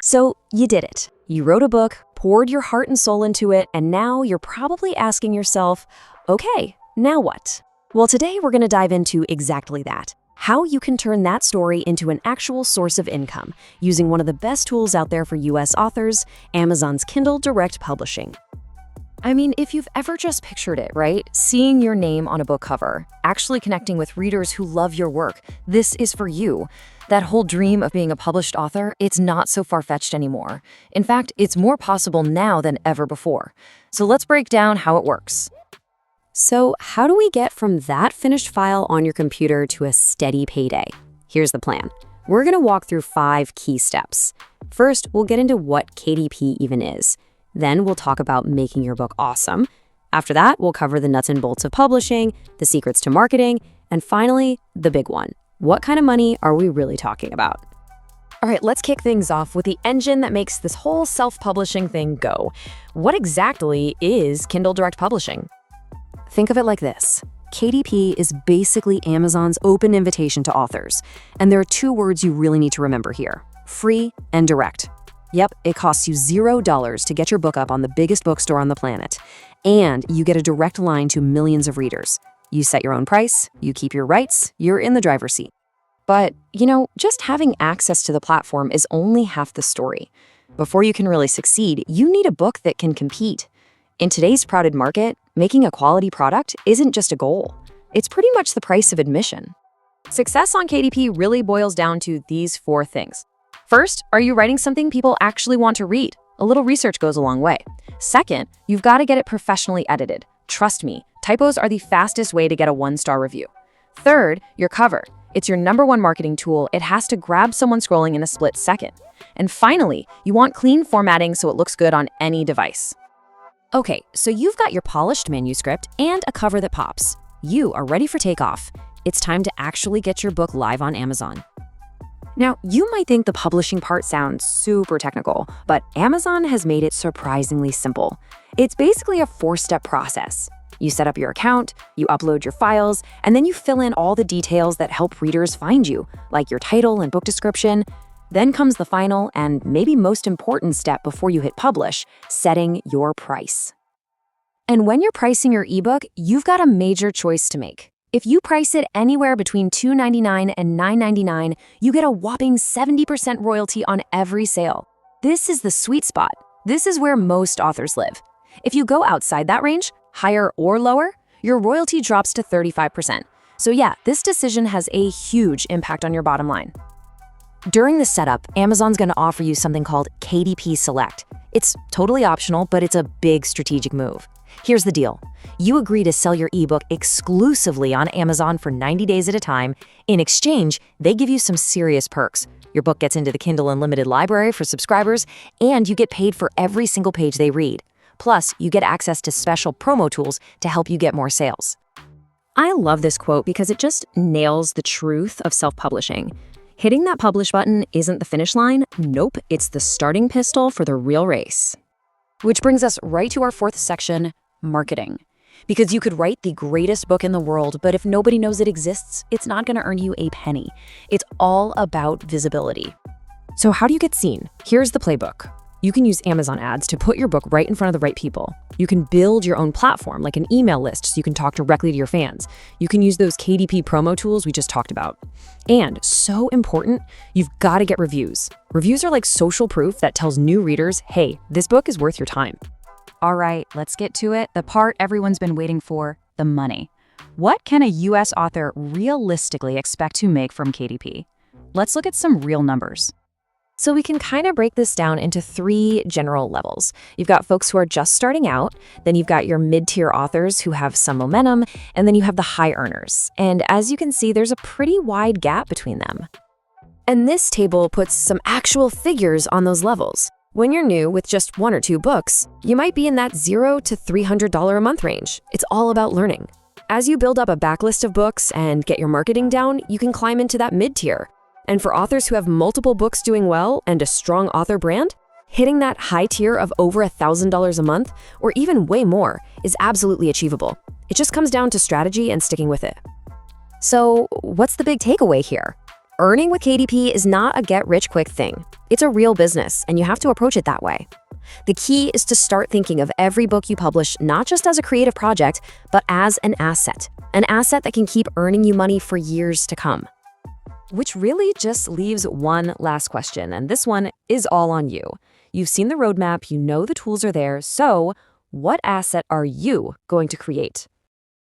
So you did it. You wrote a book, poured your heart and soul into it, and now you're probably asking yourself, okay, now what? Well, today we're going to dive into exactly that. How you can turn that story into an actual source of income using one of the best tools out there for US authors, Amazon's Kindle Direct Publishing. I mean, if you've ever just pictured it, right? Seeing your name on a book cover, actually connecting with readers who love your work, this is for you. That whole dream of being a published author, it's not so far-fetched anymore. In fact, it's more possible now than ever before. So let's break down how it works. So how do we get from that finished file on your computer to a steady payday? Here's the plan. We're going to walk through 5 key steps. First, we'll get into what KDP even is. Then we'll talk about making your book awesome. After that, we'll cover the nuts and bolts of publishing, the secrets to marketing, and finally, the big one. What kind of money are we really talking about? All right, let's kick things off with the engine that makes this whole self-publishing thing go. What exactly is Kindle Direct Publishing? Think of it like this. KDP is basically Amazon's open invitation to authors. And there are 2 words you really need to remember here: free and direct. Yep, it costs you $0 to get your book up on the biggest bookstore on the planet. And you get a direct line to millions of readers. You set your own price, you keep your rights, you're in the driver's seat. But, just having access to the platform is only half the story. Before you can really succeed, you need a book that can compete. In today's crowded market, making a quality product isn't just a goal. It's pretty much the price of admission. Success on KDP really boils down to these 4 things. First, are you writing something people actually want to read? A little research goes a long way. Second, you've got to get it professionally edited. Trust me, typos are the fastest way to get a 1-star review. Third, your cover. It's your #1 marketing tool. It has to grab someone scrolling in a split second. And finally, you want clean formatting so it looks good on any device. Okay, so you've got your polished manuscript and a cover that pops. You are ready for takeoff. It's time to actually get your book live on Amazon. Now, you might think the publishing part sounds super technical, but Amazon has made it surprisingly simple. It's basically a 4-step process. You set up your account, you upload your files, and then you fill in all the details that help readers find you, like your title and book description. Then comes the final and maybe most important step before you hit publish, setting your price. And when you're pricing your ebook, you've got a major choice to make. If you price it anywhere between $2.99 and $9.99, you get a whopping 70% royalty on every sale. This is the sweet spot. This is where most authors live. If you go outside that range, higher or lower, your royalty drops to 35%. So yeah, this decision has a huge impact on your bottom line. During the setup, Amazon's going to offer you something called KDP Select. It's totally optional, but it's a big strategic move. Here's the deal. You agree to sell your ebook exclusively on Amazon for 90 days at a time. In exchange, they give you some serious perks. Your book gets into the Kindle Unlimited library for subscribers, and you get paid for every single page they read. Plus, you get access to special promo tools to help you get more sales. I love this quote because it just nails the truth of self-publishing. Hitting that publish button isn't the finish line. Nope, it's the starting pistol for the real race. Which brings us right to our 4th section, marketing. Because you could write the greatest book in the world, but if nobody knows it exists, it's not going to earn you a penny. It's all about visibility. So how do you get seen? Here's the playbook. You can use Amazon ads to put your book right in front of the right people. You can build your own platform, like an email list, so you can talk directly to your fans. You can use those KDP promo tools we just talked about. And so important, you've got to get reviews. Reviews are like social proof that tells new readers, hey, this book is worth your time. All right, let's get to it. The part everyone's been waiting for, the money. What can a US author realistically expect to make from KDP? Let's look at some real numbers. So we can kind of break this down into 3 general levels. You've got folks who are just starting out, then you've got your mid-tier authors who have some momentum, and then you have the high earners. And as you can see, there's a pretty wide gap between them. And this table puts some actual figures on those levels. When you're new with just 1 or 2 books, you might be in that $0 to $300 a month range. It's all about learning. As you build up a backlist of books and get your marketing down, you can climb into that mid-tier. And for authors who have multiple books doing well and a strong author brand, hitting that high tier of over $1,000 a month, or even way more, is absolutely achievable. It just comes down to strategy and sticking with it. So what's the big takeaway here? Earning with KDP is not a get-rich-quick thing. It's a real business, and you have to approach it that way. The key is to start thinking of every book you publish not just as a creative project, but as an asset that can keep earning you money for years to come. Which really just leaves one last question, and this one is all on you. You've seen the roadmap, you know the tools are there, so what asset are you going to create?